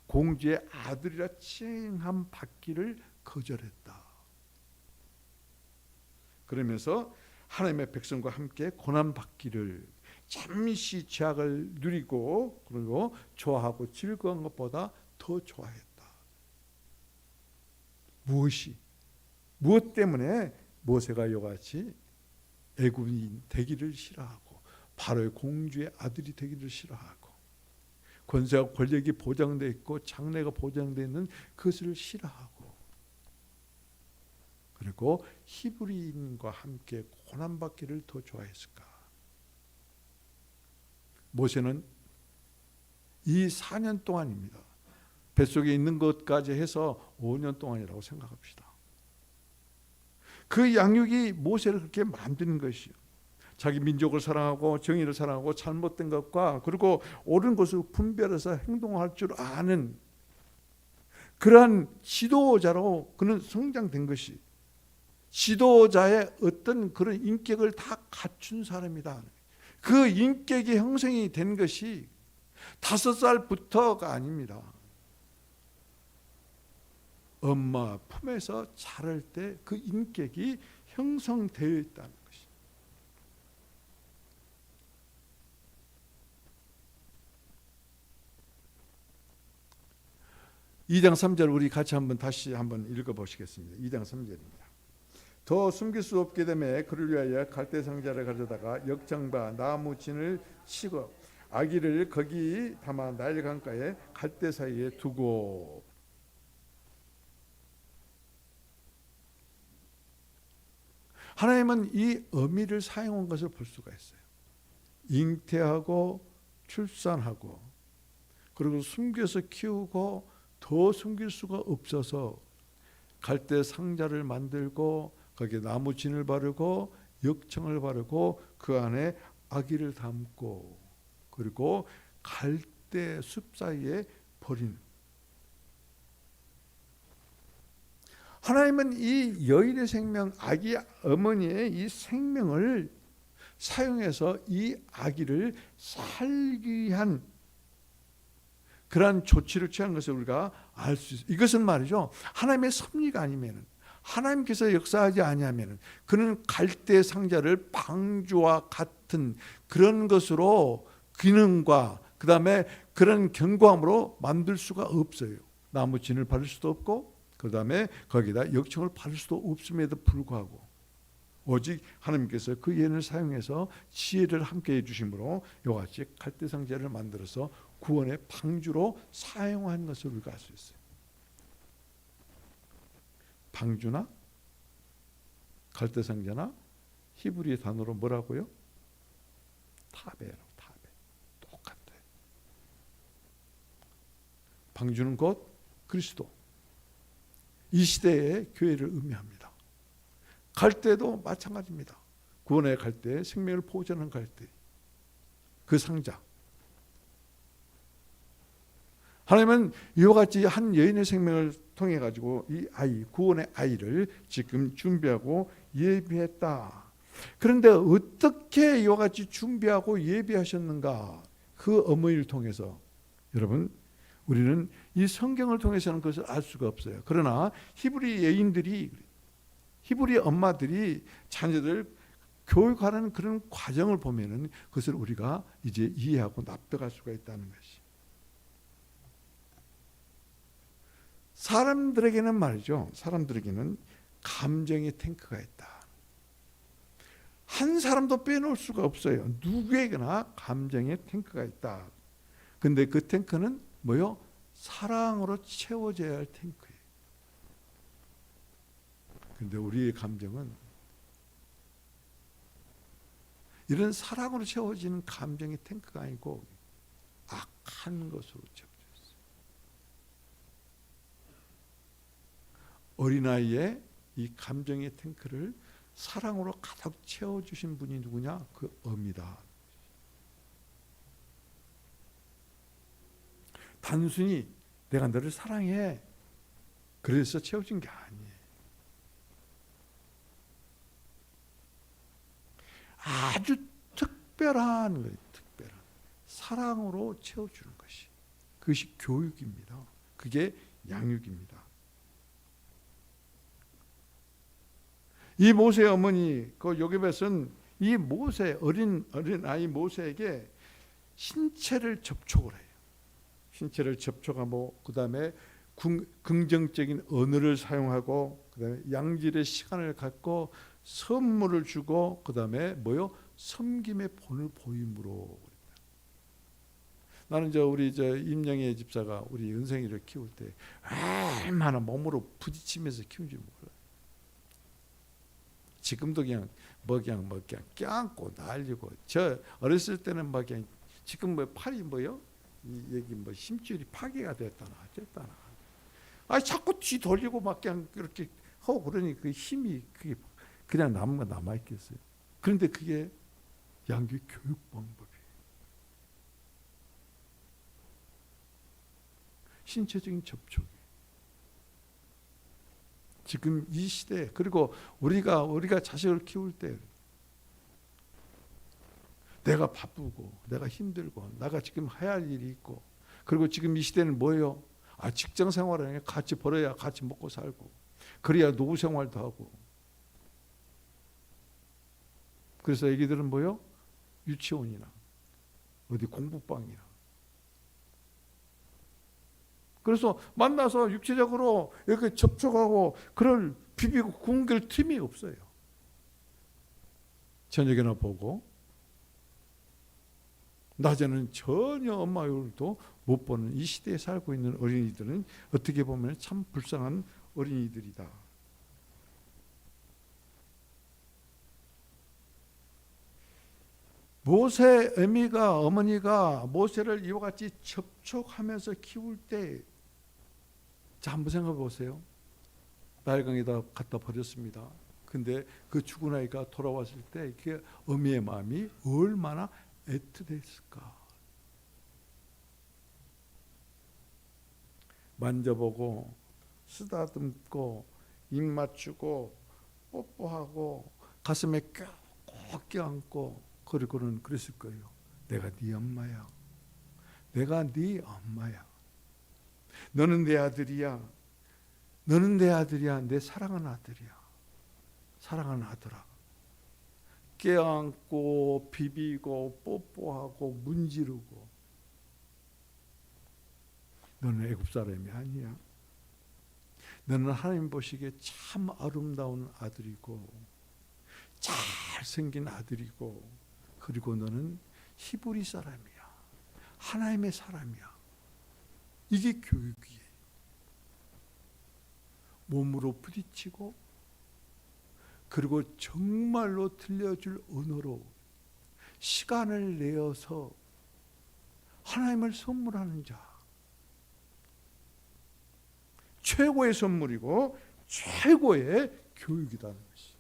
공주의 아들이라 칭함 받기를 거절했다. 그러면서 하나님의 백성과 함께 고난 받기를, 잠시 죄악을 누리고 그리고 좋아하고 즐거운 것보다 더 좋아했다. 무엇 때문에 모세가 이같이 애굽인 되기를 싫어하고 바로의 공주의 아들이 되기를 싫어하고 권세와 권력이 보장되어 있고 장래가 보장되어 있는 그것을 싫어하고, 그리고 히브리인과 함께 고난받기를 더 좋아했을까? 모세는 이 4년 동안입니다. 뱃속에 있는 것까지 해서 5년 동안이라고 생각합시다. 그 양육이 모세를 그렇게 만드는 것이요, 자기 민족을 사랑하고 정의를 사랑하고 잘못된 것과 그리고 옳은 것을 분별해서 행동할 줄 아는 그러한 지도자로 그는 성장된 것이, 지도자의 어떤 그런 인격을 다 갖춘 사람이다. 그 인격이 형성이 된 것이 5살부터가 아닙니다. 엄마 품에서 자랄 때 그 인격이 형성되어 있다는 것이. 이 2장 3절 우리 같이 다시 한번 읽어보시겠습니다. 2장 3절입니다. 더 숨길 수 없게 되매 그를 위하여 갈대 상자를 가져다가 역장과 나무 진을 치고 아기를 거기 담아 나일 강가에 갈대 사이에 두고. 하나님은 이 어미를 사용한 것을 볼 수가 있어요. 잉태하고 출산하고 그리고 숨겨서 키우고 더 숨길 수가 없어서 갈대 상자를 만들고 거기에 나무 진을 바르고 역청을 바르고 그 안에 아기를 담고 그리고 갈대 숲 사이에 버리는. 하나님은 이 여인의 생명, 아기 어머니의 이 생명을 사용해서 이 아기를 살기 위한 그러한 조치를 취한 것을 우리가 알 수 있어요. 이것은 말이죠, 하나님의 섭리가 아니면, 하나님께서 역사하지 아니하면 그는 갈대 상자를 방주와 같은 그런 것으로 기능과 그 다음에 그런 견고함으로 만들 수가 없어요. 나무 진을 바를 수도 없고 그 다음에 거기다 역청을 바를 수도 없음에도 불구하고 오직 하나님께서 그 예를 사용해서 지혜를 함께 해주심으로 이같이 갈대 상자를 만들어서 구원의 방주로 사용한 것을 우리가 알 수 있어요. 방주나 갈대 상자나 히브리 단어로 뭐라고요? 타베라고. 타베. 똑같아요. 방주는 곧 그리스도, 이 시대의 교회를 의미합니다. 갈대도 마찬가지입니다. 구원의 갈대, 생명을 보존하는 갈대, 그 상자. 하나님은 이와 같이 한 여인의 생명을 통해 가지고 이 아이, 구원의 아이를 지금 준비하고 예비했다. 그런데 어떻게 이와 같이 준비하고 예비하셨는가? 그 어머니를 통해서. 여러분, 우리는 이 성경을 통해서는 그것을 알 수가 없어요. 그러나 히브리 여인들이, 히브리 엄마들이 자녀들을 교육하는 그런 과정을 보면은 그것을 우리가 이제 이해하고 납득할 수가 있다는 것이. 사람들에게는 말이죠. 사람들에게는 감정의 탱크가 있다. 한 사람도 빼놓을 수가 없어요. 누구에게나 감정의 탱크가 있다. 근데 그 탱크는 뭐요? 사랑으로 채워져야 할 탱크예요. 근데 우리의 감정은 이런 사랑으로 채워지는 감정의 탱크가 아니고 악한 것으로 채워져 있어요. 어린아이의 이 감정의 탱크를 사랑으로 가득 채워주신 분이 누구냐? 그 어미다. 단순히 내가 너를 사랑해 그래서 채워진 게 아니에요. 아주 특별한 거예요. 특별한 사랑으로 채워주는 것이, 그것이 교육입니다. 그게 양육입니다. 이 모세의 어머니 그 요셉은 이 모세 어린 아이 모세에게 신체를 접촉을 해요. 신체를 접촉하고 그다음에 긍정적인 언어를 사용하고 그다음에 양질의 시간을 갖고 선물을 주고 그다음에 뭐요? 섬김의 본을 보임으로. 나는 우리 임영애 집사가 우리 은성이를 키울 때 얼마나 몸으로 부딪히면서 키운지 몰라요. 지금도 그냥 껴안고 날리고, 저 어렸을 때는 그냥 지금 팔이 여기 힘줄이 파괴가 됐다나 어쨌다나. 자꾸 뒤 돌리고 그냥 이렇게 하고 그러니 그 힘이 그게 그냥 남아 있겠어요. 그런데 그게 양육 교육 방법이에요. 신체적인 접촉이. 지금 이 시대, 그리고 우리가 자식을 키울 때 내가 바쁘고 내가 힘들고 내가 지금 해야 할 일이 있고, 그리고 지금 이 시대는 뭐예요? 직장 생활을 같이 벌어야 같이 먹고 살고, 그래야 노후 생활도 하고. 그래서 애기들은 뭐예요? 유치원이나 어디 공부방이나. 그래서 만나서 육체적으로 이렇게 접촉하고 그럴 비비고 굶길 틈이 없어요. 저녁에나 보고, 낮에는 전혀 엄마 얼굴도 못 보는 이 시대에 살고 있는 어린이들은 어떻게 보면 참 불쌍한 어린이들이다. 모세 어머니가 모세를 이와 같이 접촉하면서 키울 때, 자, 한번 생각해 보세요. 나일강에다 갖다 버렸습니다. 근데 그 죽은 아이가 돌아왔을 때 그 어미의 마음이 얼마나 애틋했을까. 만져보고 쓰다듬고 입 맞추고 뽀뽀하고 가슴에 꼭 껴안고, 그리고는 그랬을 거예요. 내가 네 엄마야. 내가 네 엄마야. 너는 내 아들이야. 너는 내 아들이야. 내 사랑하는 아들이야. 사랑하는 아들아. 껴안고 비비고 뽀뽀하고 문지르고. 너는 애굽 사람이 아니야. 너는 하나님 보시기에 참 아름다운 아들이고 잘생긴 아들이고, 그리고 너는 히브리 사람이야. 하나님의 사람이야. 이게 교육이에요. 몸으로 부딪히고, 그리고 정말로 들려줄 언어로 시간을 내어서 하나님을 선물하는 자. 최고의 선물이고 최고의 교육이라는 것이.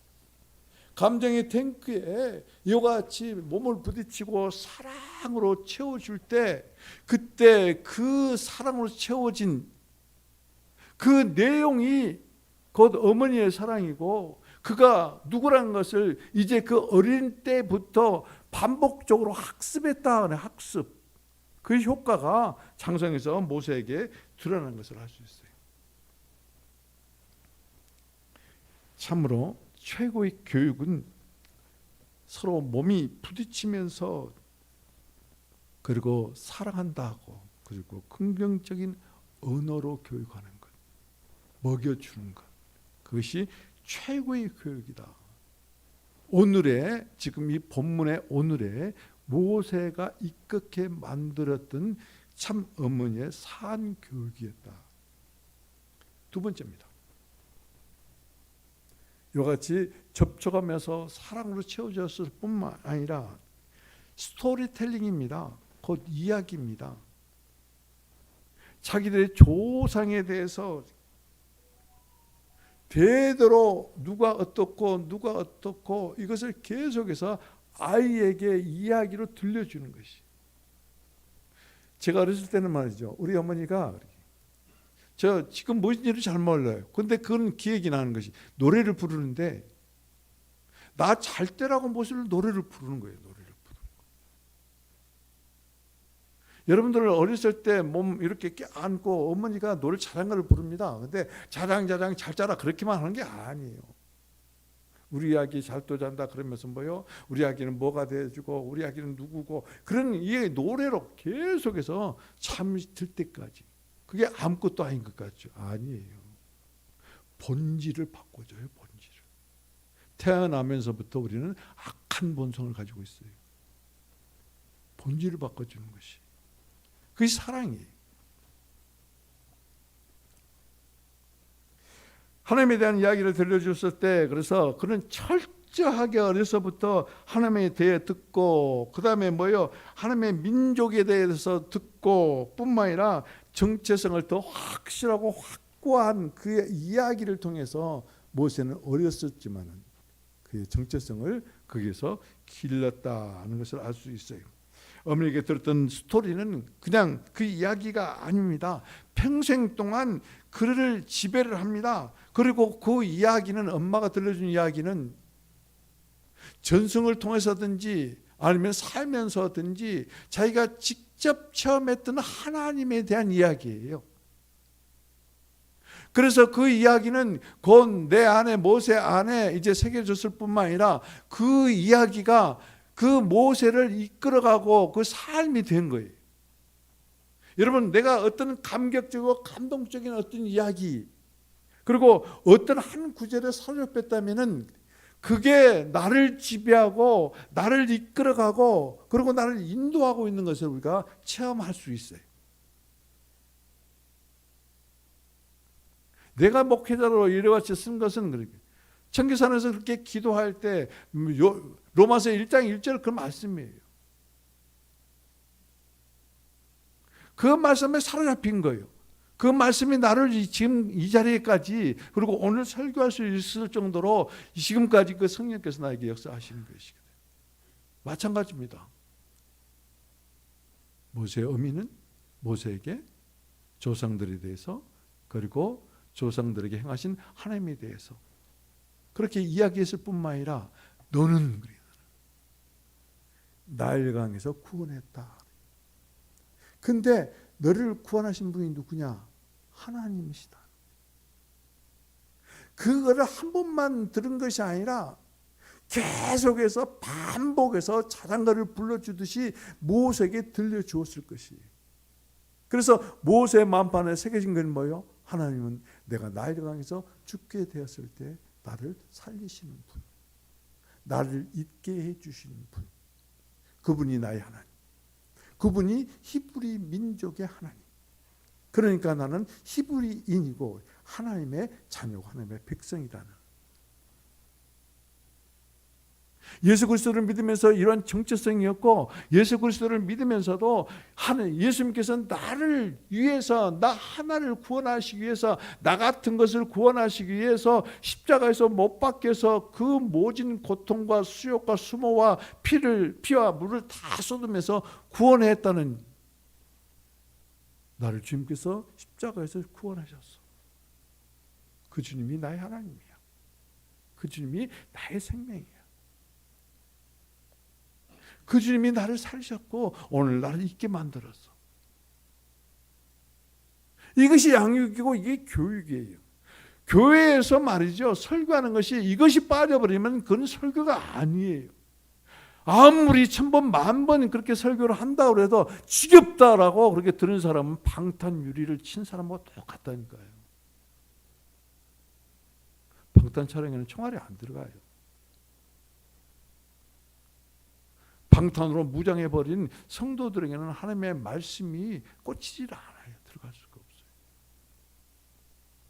감정의 탱크에 이와 같이 몸을 부딪히고 사랑으로 채워줄 때, 그때 그 사랑으로 채워진 그 내용이 곧 어머니의 사랑이고, 그가 누구라는 것을 이제 그 어린 때부터 반복적으로 학습했다. 학습. 그 효과가 장성에서 모세에게 드러난 것을 알 수 있어요. 참으로 최고의 교육은 서로 몸이 부딪히면서, 그리고 사랑한다고, 그리고 긍정적인 언어로 교육하는 것. 먹여주는 것. 그것이 최고의 교육이다. 오늘의 지금 이 본문의 오늘의 모세가 이끌게 만들었던 참 어머니의 산 교육이었다. 두 번째입니다. 이와 같이 접촉하면서 사랑으로 채워졌을 뿐만 아니라 스토리텔링입니다. 곧 이야기입니다. 자기들의 조상에 대해서 대대로 누가 어떻고 이것을 계속해서 아이에게 이야기로 들려주는 것이. 제가 어렸을 때는 말이죠. 우리 어머니가 저 지금 무엇인지를 잘 몰라요. 그런데 그건 기억이 나는 것이 노래를 부르는데 나 잘 때라고 무슨 노래를 부르는 거예요. 노래를 부르는 거. 여러분들 어렸을 때 몸 이렇게 안고 어머니가 노래 잘한 걸 부릅니다. 근데 자랑 잘 자라 그렇게만 하는 게 아니에요. 우리 아기 잘 또 잔다 그러면서 뭐요? 우리 아기는 뭐가 돼주고 우리 아기는 누구고 그런 이 노래로 계속해서 잠이 들 때까지. 그게 아무것도 아닌 것 같죠? 아니에요. 본질을 바꿔줘요. 본질을. 태어나면서부터 우리는 악한 본성을 가지고 있어요. 본질을 바꿔주는 것이. 그게 사랑이에요. 하나님에 대한 이야기를 들려줬을 때 그래서 그는 철저하게 어려서부터 하나님에 대해 듣고 그 다음에 뭐요? 하나님의 민족에 대해서 듣고 뿐만 아니라 정체성을 더 확실하고 확고한 그의 이야기를 통해서 모세는 어렸었지만 그의 정체성을 거기에서 길렀다는 것을 알 수 있어요. 어머니에게 들었던 스토리는 그냥 그 이야기가 아닙니다. 평생 동안 그를 지배를 합니다. 그리고 그 이야기는 엄마가 들려준 이야기는 전승을 통해서든지 아니면 살면서든지 자기가 직접 체험했던 하나님에 대한 이야기예요. 그래서 그 이야기는 곧 내 안에 모세 안에 이제 새겨졌을 뿐만 아니라 그 이야기가 그 모세를 이끌어가고 그 삶이 된 거예요. 여러분 내가 어떤 감격적이고 감동적인 어떤 이야기 그리고 어떤 한 구절을 살펴봤다면은 그게 나를 지배하고 나를 이끌어가고 그리고 나를 인도하고 있는 것을 우리가 체험할 수 있어요. 내가 목회자로 이래같이 쓴 것은 그렇게 청계산에서 그렇게 기도할 때 로마서 1장 1절 그 말씀이에요. 그 말씀에 사로잡힌 거예요. 그 말씀이 나를 지금 이 자리에까지 그리고 오늘 설교할 수 있을 정도로 지금까지 그 성령께서 나에게 역사하시는 것이거든요. 마찬가지입니다. 모세의 의미는 모세에게 조상들에 대해서 그리고 조상들에게 행하신 하나님에 대해서 그렇게 이야기했을 뿐만 아니라 너는 나일강에서 구원했다. 근데 너를 구원하신 분이 누구냐? 하나님이시다. 그거를 한 번만 들은 것이 아니라 계속해서 반복해서 자장가를 불러주듯이 모세에게 들려주었을 것이에요. 그래서 모세의 만판에 새겨진 건 뭐예요? 하나님은 내가 나일강에서 죽게 되었을 때 나를 살리시는 분, 나를 있게 해주시는 분, 그분이 나의 하나님, 그분이 히브리 민족의 하나님. 그러니까 나는 히브리인이고 하나님의 자녀고 하나님의 백성이라는. 예수 그리스도를 믿으면서 이러한 정체성이었고 예수 그리스도를 믿으면서도 예수님께서는 나를 위해서 나 하나를 구원하시기 위해서 나 같은 것을 구원하시기 위해서 십자가에서 못 박혀서 그 모진 고통과 수욕과 수모와 피와 물을 다 쏟으면서 구원했다는 나를 주님께서 십자가에서 구원하셨어. 그 주님이 나의 하나님이야. 그 주님이 나의 생명이야. 그 주님이 나를 살리셨고 오늘 나를 있게 만들었어. 이것이 양육이고 이게 교육이에요. 교회에서 말이죠. 설교하는 것이 이것이 빠져버리면 그건 설교가 아니에요. 아무리 1000번, 10,000번 그렇게 설교를 한다고 해도 지겹다라고 그렇게 들은 사람은 방탄유리를 친 사람하고 똑같다니까요. 방탄 차량에는 총알이 안 들어가요. 방탄으로 무장해버린 성도들에게는 하나님의 말씀이 꽂히질 않아요. 들어갈 수가 없어요.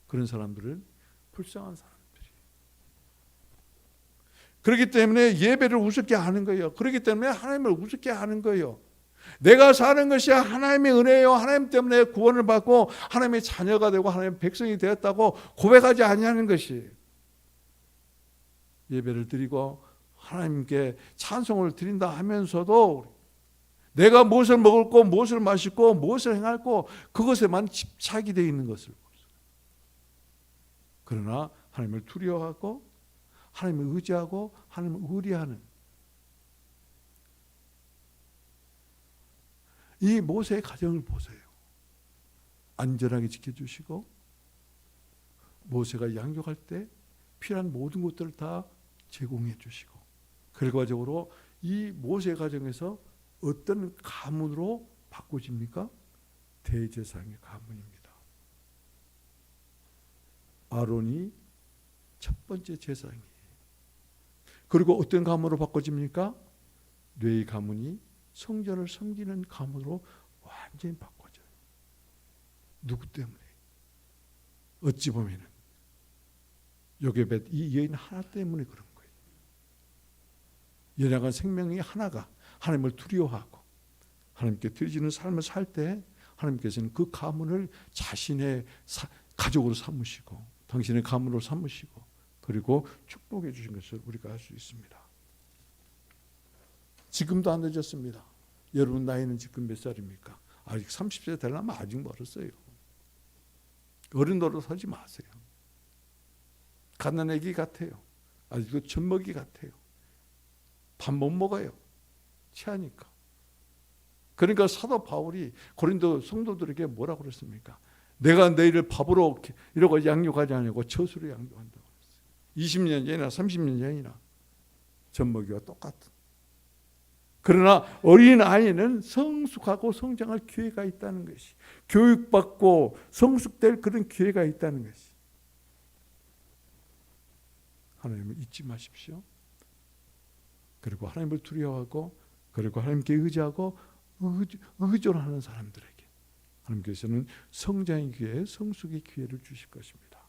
그런 사람들은 불쌍한 사람들이. 그렇기 때문에 예배를 우습게 하는 거예요. 그렇기 때문에 하나님을 우습게 하는 거예요. 내가 사는 것이 하나님의 은혜예요. 하나님 때문에 구원을 받고 하나님의 자녀가 되고 하나님의 백성이 되었다고 고백하지 아니하는 것이, 예배를 드리고 하나님께 찬송을 드린다 하면서도 내가 무엇을 먹을고 무엇을 마실고 무엇을 행할고 그것에만 집착이 되어 있는 것을 보세요. 그러나 하나님을 두려워하고 하나님을 의지하고 하나님을 의리하는 이 모세의 가정을 보세요. 안전하게 지켜주시고 모세가 양육할 때 필요한 모든 것들을 다 제공해 주시고, 결과적으로 이 모세 가정에서 어떤 가문으로 바꿔집니까? 대제사장의 가문입니다. 아론이 첫 번째 제사장이에요. 그리고 어떤 가문으로 바꿔집니까? 뇌의 가문이 성전을 섬기는 가문으로 완전히 바꿔져요. 누구 때문에? 어찌 보면은 요게벳 이 여인 하나 때문에 그런 거예요. 연약한 생명이 하나가 하나님을 두려워하고 하나님께 드리지는 삶을 살 때 하나님께서는 그 가문을 자신의 가족으로 삼으시고 당신의 가문으로 삼으시고 그리고 축복해 주신 것을 우리가 알 수 있습니다. 지금도 안 늦었습니다. 여러분 나이는 지금 몇 살입니까? 아직 30세 되려면 아직 멀었어요. 어른 노릇하지 마세요. 갓난 아기 같아요. 아직도 젖먹이 같아요. 밥 못 먹어요. 취하니까. 그러니까 사도 바울이 고린도 성도들에게 뭐라고 그랬습니까? 내가 너희를 밥으로 이러고 양육하지 않냐고 젖으로 양육한다고 그랬어요. 20년 전이나 30년 전이나 젖먹이와 똑같은. 그러나 어린아이는 성숙하고 성장할 기회가 있다는 것이, 교육받고 성숙될 그런 기회가 있다는 것이, 하나님을 잊지 마십시오. 그리고 하나님을 두려워하고 그리고 하나님께 의지하고 의존하는 사람들에게 하나님께서는 성장의 기회, 성숙의 기회를 주실 것입니다.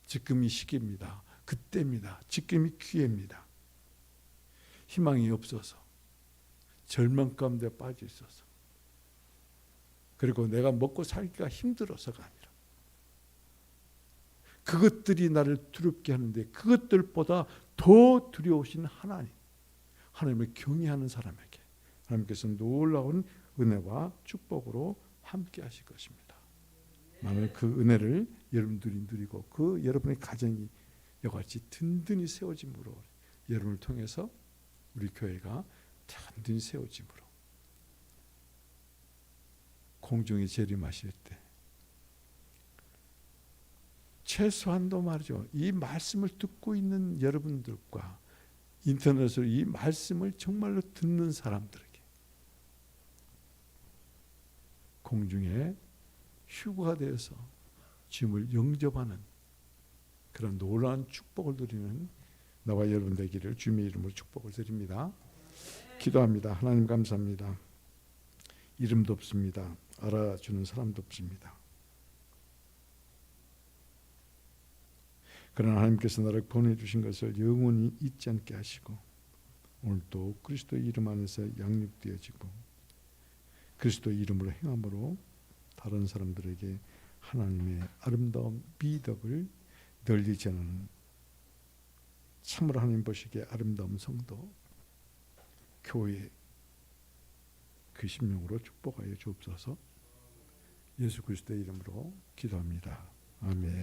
지금이 시기입니다. 그때입니다. 지금이 기회입니다. 희망이 없어서 절망 가운데 빠져 있어서 그리고 내가 먹고 살기가 힘들어서가 아니라 그것들이 나를 두렵게 하는데 그것들보다 더 두려우신 하나님, 하나님을 경외하는 사람에게 하나님께서 놀라운 은혜와 축복으로 함께 하실 것입니다. 나는 그 은혜를 여러분들이 누리고 그 여러분의 가정이 이같이 든든히 세워짐으로 여러분을 통해서 우리 교회가 든든히 세워짐으로 공중에 재림하실 때 최소한도 말이죠. 이 말씀을 듣고 있는 여러분들과 인터넷으로 이 말씀을 정말로 듣는 사람들에게 공중에 휴거가 되어서 주님을 영접하는 그런 놀라운 축복을 드리는 나와 여러분 되기를 주님의 이름으로 축복을 드립니다. 기도합니다. 하나님 감사합니다. 이름도 없습니다. 알아주는 사람도 없습니다. 그러나 하나님께서 나를 보내주신 것을 영원히 잊지 않게 하시고 오늘도 그리스도의 이름 안에서 양육되어지고 그리스도의 이름으로 행함으로 다른 사람들에게 하나님의 아름다운 미덕을 널리 전하는 참으로 하나님 보시기에 아름다운 성도 교회 그 심령으로 축복하여 주옵소서. 예수 그리스도의 이름으로 기도합니다. 아멘.